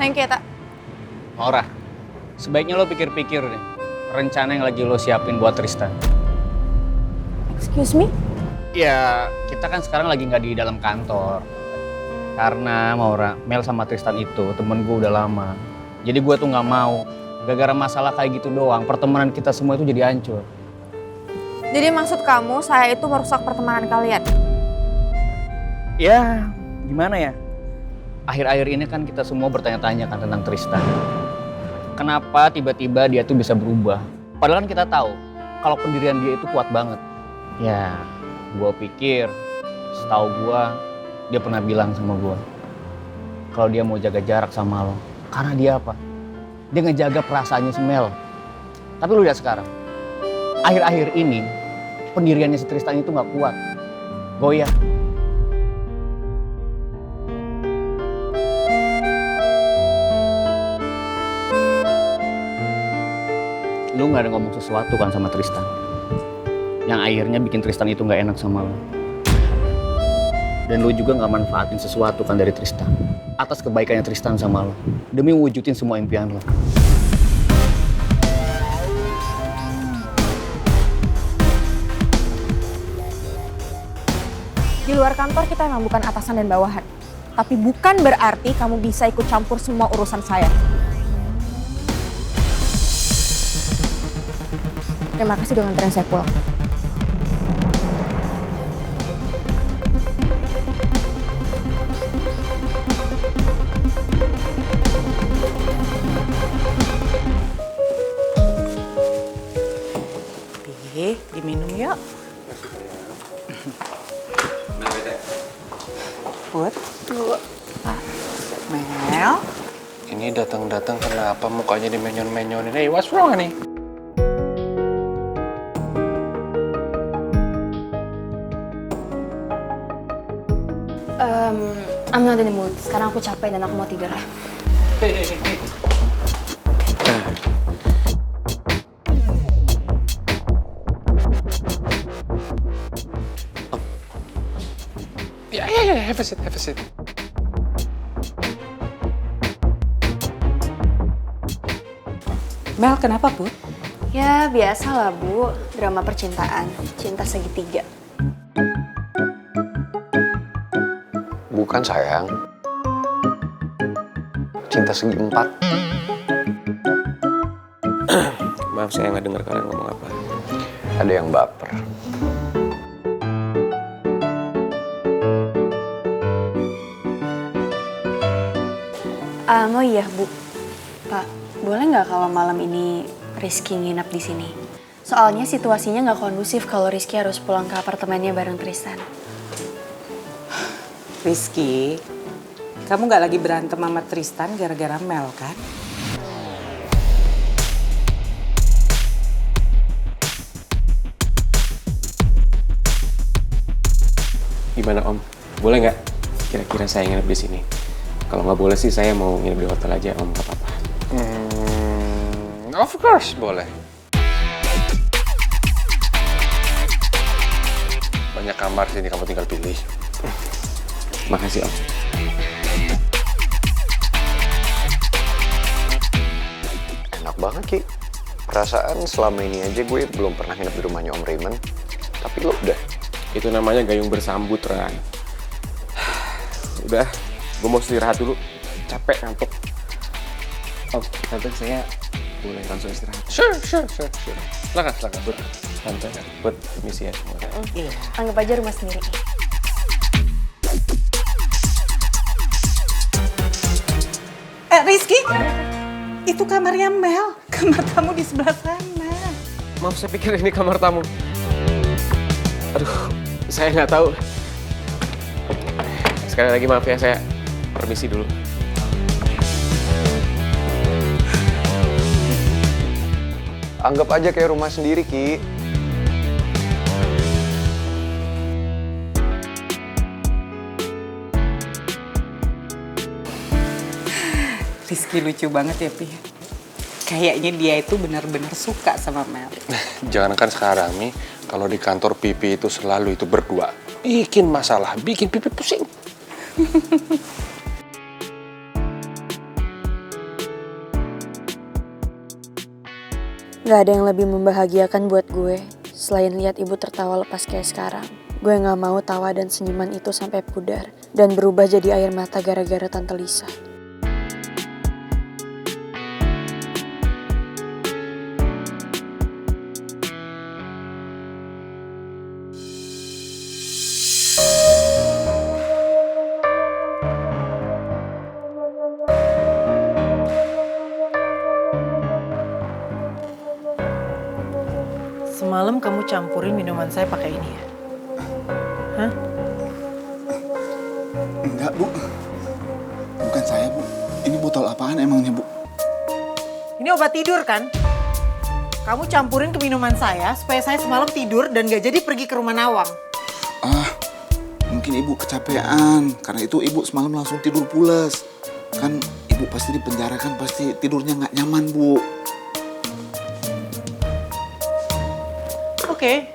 Thank you ya, Tak. Maura, sebaiknya lo pikir-pikir deh rencana yang lagi lo siapin buat Tristan. Excuse me? Ya, kita kan sekarang lagi nggak di dalam kantor. Karena Maura, Mel sama Tristan itu temen gue udah lama. Jadi gue tuh nggak mau, gara-gara masalah kayak gitu doang, pertemanan kita semua itu jadi hancur. Jadi maksud kamu saya itu merusak pertemanan kalian? Ya, gimana ya? Akhir-akhir ini kan kita semua bertanya-tanya kan tentang Tristan. Kenapa tiba-tiba dia tuh bisa berubah? Padahal kan kita tahu kalau pendirian dia itu kuat banget. Ya, gue pikir, setahu gue, dia pernah bilang sama gue kalau dia mau jaga jarak sama lo. Karena dia apa? Dia ngejaga perasaannya si Mel. Tapi lu lihat sekarang, akhir-akhir ini pendiriannya si Tristan itu nggak kuat, goyah. Lu nggak ada ngomong sesuatu kan sama Tristan, yang akhirnya bikin Tristan itu nggak enak sama lo. Dan lu juga nggak manfaatin sesuatu kan dari Tristan atas kebaikannya Tristan sama lo, demi wujudin semua impian lo. Di luar kantor kita memang bukan atasan dan bawahan. Tapi bukan berarti kamu bisa ikut campur semua urusan saya. Terima kasih udah nganterin saya pulang. Diminum yuk. Put. Pak. Mel. Ini datang-datang kenapa mukanya dimenyon-menyonin? Hey, what's wrong nih? I'm not in the mood. Sekarang aku capek dan aku mau tidur ya. Hey. Yeah, have a seat. Mel, kenapa, Put? Ya biasalah Bu, drama percintaan, cinta segitiga. Bukan sayang. Cinta segi empat. Maaf saya nggak dengar kalian ngomong apa. Ada yang baper. Oh iya Bu, Pak, boleh nggak kalau malam ini Rizky nginap di sini? Soalnya situasinya nggak kondusif kalau Rizky harus pulang ke apartemennya bareng Tristan. Rizky, kamu nggak lagi berantem sama Tristan gara-gara Mel, kan? Gimana Om? Boleh nggak? Kira-kira saya nginep di sini. Kalau nggak boleh sih saya mau nginep di hotel aja Om, nggak apa-apa. Of course boleh. Banyak kamar sini, kamu tinggal pilih. Makasih Om. Enak banget Ki. Perasaan selama ini aja gue belum pernah nginep di rumahnya Om Raymond. Tapi lo udah. Itu namanya gayung bersambut, Ran. Udah, gue mau istirahat dulu. Capek, ngantuk. Oh, tante saya boleh langsung istirahat? Sure. Silakan. Buat tante, buat misi ya. Iya. Anggap aja rumah sendiri. Rizky, itu kamarnya Mel. Kamar tamu di sebelah sana. Maaf, saya pikir ini kamar tamu. Aduh, saya nggak tahu. Sekali lagi maaf ya, saya permisi dulu. Anggap aja kayak rumah sendiri, Ki. Rizky lucu banget ya, Pi. Kayaknya dia itu benar-benar suka sama Mel. Jangankan sekarang nih, kalau di kantor Pipi itu selalu itu berdua. Bikin masalah, bikin Pipi pusing. Gak ada yang lebih membahagiakan buat gue selain lihat ibu tertawa lepas kayak sekarang. Gue gak mau tawa dan senyuman itu sampai pudar dan berubah jadi air mata gara-gara Tante Lisa. Semalam kamu campurin minuman saya pakai ini ya? Hah? Enggak, Bu. Bukan saya, Bu. Ini botol apaan emangnya, Bu? Ini obat tidur kan? Kamu campurin ke minuman saya supaya saya semalam tidur dan gak jadi pergi ke rumah Nawang. Ah, mungkin Ibu kecapean. Karena itu Ibu semalam langsung tidur pules. Kan Ibu pasti di penjara kan pasti tidurnya nggak nyaman, Bu. Oke.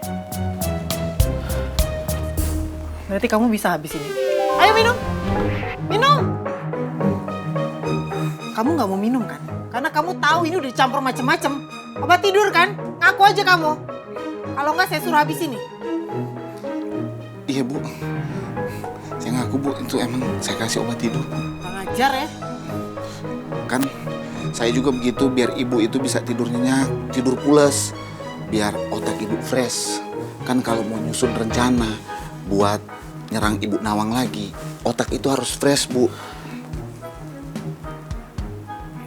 Berarti kamu bisa habis ini. Ayo minum. Minum. Kamu nggak mau minum kan? Karena kamu tahu ini udah dicampur macem-macem. Obat tidur kan? Ngaku aja kamu. Kalau nggak saya suruh habis ini. Iya, Bu. Saya ngaku, Bu. Itu emang saya kasih obat tidur. Kurang ajar ya. Kan saya juga begitu biar Ibu itu bisa tidur nyenyak, tidur pules. Biar otak Ibu fresh. Kan kalau mau nyusun rencana buat nyerang Ibu Nawang lagi, otak itu harus fresh, Bu.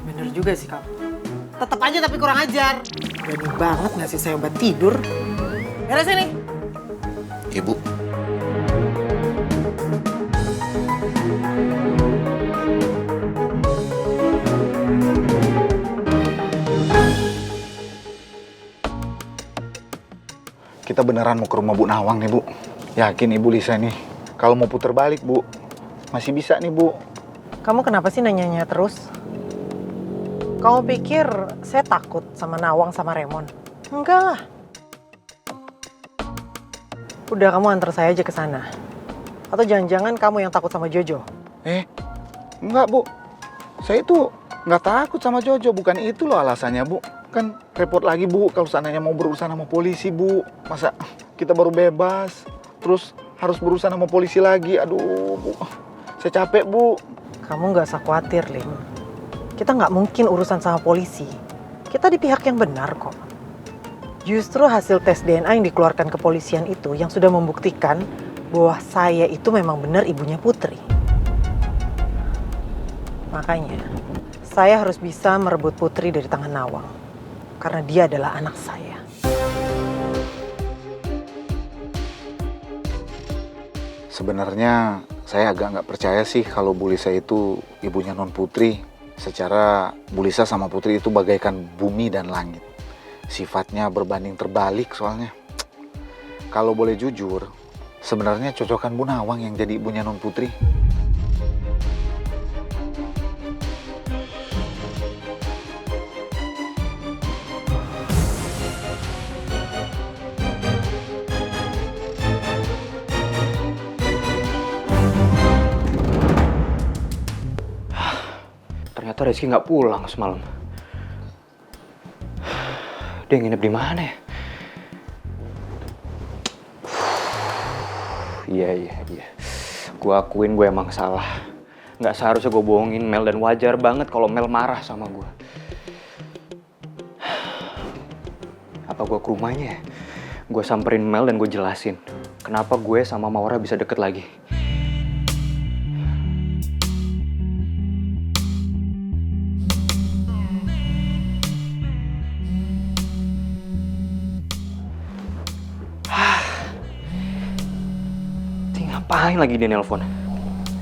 Bener juga sih kamu. Tetap aja tapi kurang ajar. Berani banget ngasih saya obat tidur. Beres sini. Iya, Bu. Kita beneran mau ke rumah Bu Nawang nih, Bu. Yakin Ibu Lisa nih, kalau mau puter balik, Bu, masih bisa nih, Bu. Kamu kenapa sih nanya-nanya terus? Kamu pikir saya takut sama Nawang sama Raymond? Enggak lah. Udah kamu antar saya aja ke sana. Atau jangan-jangan kamu yang takut sama Jojo? Enggak, Bu. Saya itu nggak takut sama Jojo, bukan itu loh alasannya, Bu. Kan repot lagi, Bu, kalau seandainya mau berurusan sama polisi, Bu. Masa kita baru bebas, terus harus berurusan sama polisi lagi. Aduh, Bu. Saya capek, Bu. Kamu nggak usah khawatir, Lim. Kita nggak mungkin urusan sama polisi. Kita di pihak yang benar kok. Justru hasil tes DNA yang dikeluarkan kepolisian itu yang sudah membuktikan bahwa saya itu memang benar ibunya Putri. Makanya, saya harus bisa merebut Putri dari tangan Nawang. Karena dia adalah anak saya. Sebenarnya saya agak nggak percaya sih kalau Bu Lisa itu ibunya Non Putri. Secara Bu Lisa sama Putri itu bagaikan bumi dan langit. Sifatnya berbanding terbalik soalnya. Kalau boleh jujur, sebenarnya cocokan Bu Nawang yang jadi ibunya Non Putri. Ternyata Rizky nggak pulang semalam. Dia nginep di mana ya? Iya. Gue akuin gue emang salah. Nggak seharusnya gue bohongin Mel dan wajar banget kalau Mel marah sama gue. Apa gue ke rumahnya ya? Gue samperin Mel dan gue jelasin kenapa gue sama Maura bisa deket lagi. Ngapain lagi dia nelpon?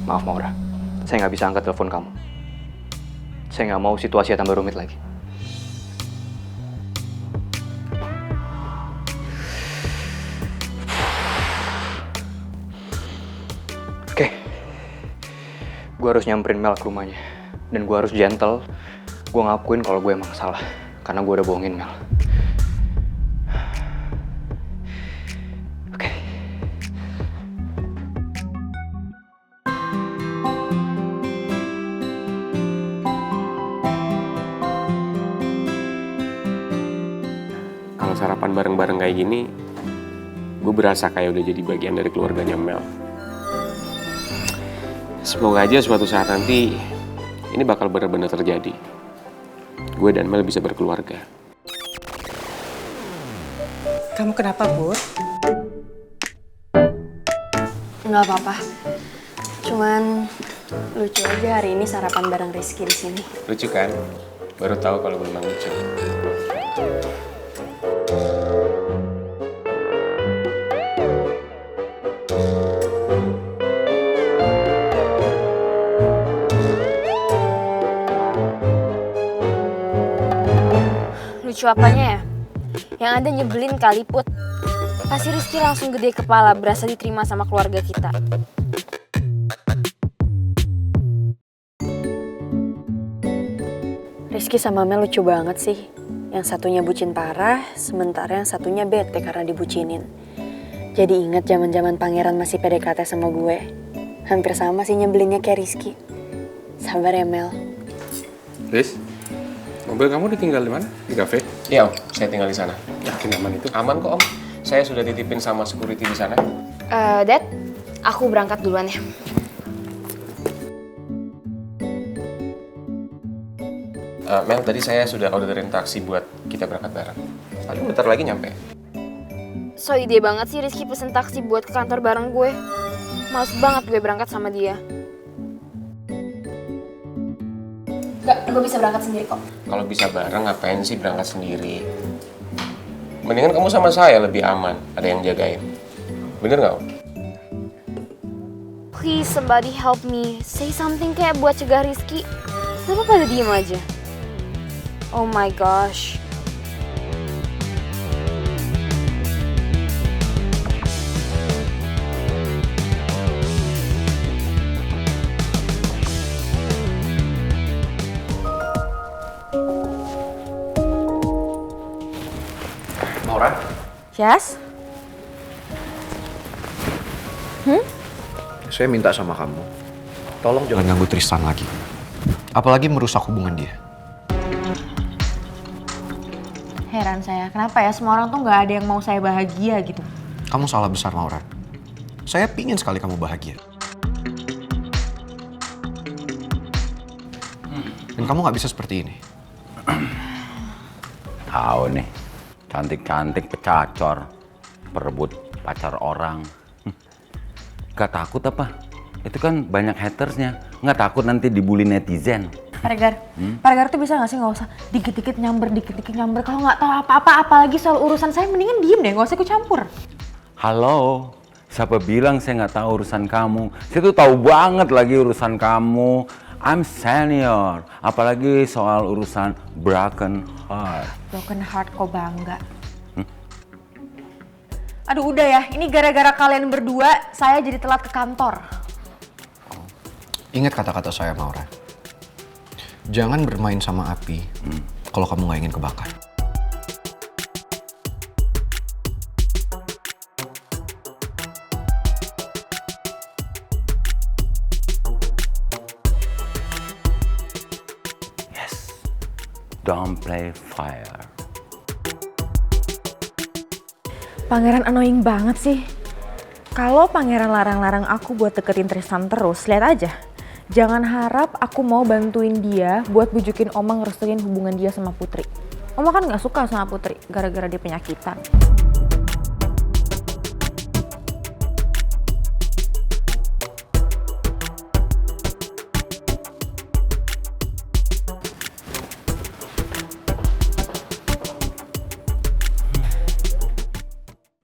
Maaf Maura, saya nggak bisa angkat telepon kamu. Saya nggak mau situasinya tambah rumit lagi. Oke, gue harus nyamperin Mel ke rumahnya. Dan gue harus gentle, gue ngakuin kalau gue emang salah. Karena gue udah bohongin Mel. sarapan bareng-bareng kayak gini, gue berasa kayak udah jadi bagian dari keluarganya Mel. Semoga aja suatu saat nanti ini bakal benar-benar terjadi. Gue dan Mel bisa berkeluarga. Kamu kenapa, Bud? Nggak apa-apa. Cuman lucu aja hari ini sarapan bareng Rizky di sini. Lucu kan? Baru tahu kalau memang lucu. Lucu apanya ya? Yang ada nyebelin kali, Put. Pasti Rizky langsung gede kepala berasa diterima sama keluarga kita. Rizky sama Mel lucu banget sih. Yang satunya bucin parah, sementara yang satunya bete karena dibucinin. Jadi inget zaman-zaman pangeran masih PDKT sama gue. Hampir sama sih nyebelinnya kayak Rizky. Sabar ya Mel. Riz, mobil kamu ditinggal di mana? Di kafe? Iya, Om. Saya tinggal di sana. Yakin aman itu? Aman kok, Om. Saya sudah titipin sama security di sana. Dad, aku berangkat duluan ya. Mel, tadi saya sudah orderin taksi buat kita berangkat bareng. Paling bentar lagi nyampe. So ide banget sih Rizky pesen taksi buat ke kantor bareng gue. Males banget gue berangkat sama dia. Gak, gue bisa berangkat sendiri kok. Kalau bisa bareng, ngapain sih berangkat sendiri? Mendingan kamu sama saya lebih aman, ada yang jagain. Bener nggak, Om? Please, somebody help me. Say something kayak buat cegah Rizky. Kenapa pada diem aja? Oh my gosh. Maura? Yes? Saya minta sama kamu, tolong jangan ganggu Tristan lagi. Apalagi merusak hubungan dia. Heran saya, kenapa ya semua orang tuh nggak ada yang mau saya bahagia gitu. Kamu salah besar, Maura. Saya pingin sekali kamu bahagia. Dan kamu nggak bisa seperti ini. Tahu nih, cantik-cantik pecacor, perebut pacar orang. Gak takut apa? Itu kan banyak hatersnya. Nggak takut nanti dibully netizen. Pak Regar tuh bisa nggak sih nggak usah dikit-dikit nyamber. Kalau nggak tahu apa-apa, apalagi soal urusan saya, mendingan diem deh, nggak usah ikut campur. Halo, siapa bilang saya nggak tahu urusan kamu? Saya tuh tahu banget lagi urusan kamu. I'm senior, apalagi soal urusan broken heart. Broken heart kok bangga. Aduh udah ya, ini gara-gara kalian berdua saya jadi telat ke kantor. Ingat kata-kata saya, Maura. Jangan bermain sama api kalau kamu nggak ingin kebakar. Yes, don't play fire. Pangeran annoying banget sih. Kalau pangeran larang-larang aku buat deketin Tristan terus, lihat aja. Jangan harap aku mau bantuin dia buat bujukin Oma ngerestuin hubungan dia sama Putri. Oma kan gak suka sama Putri gara-gara dia penyakitan.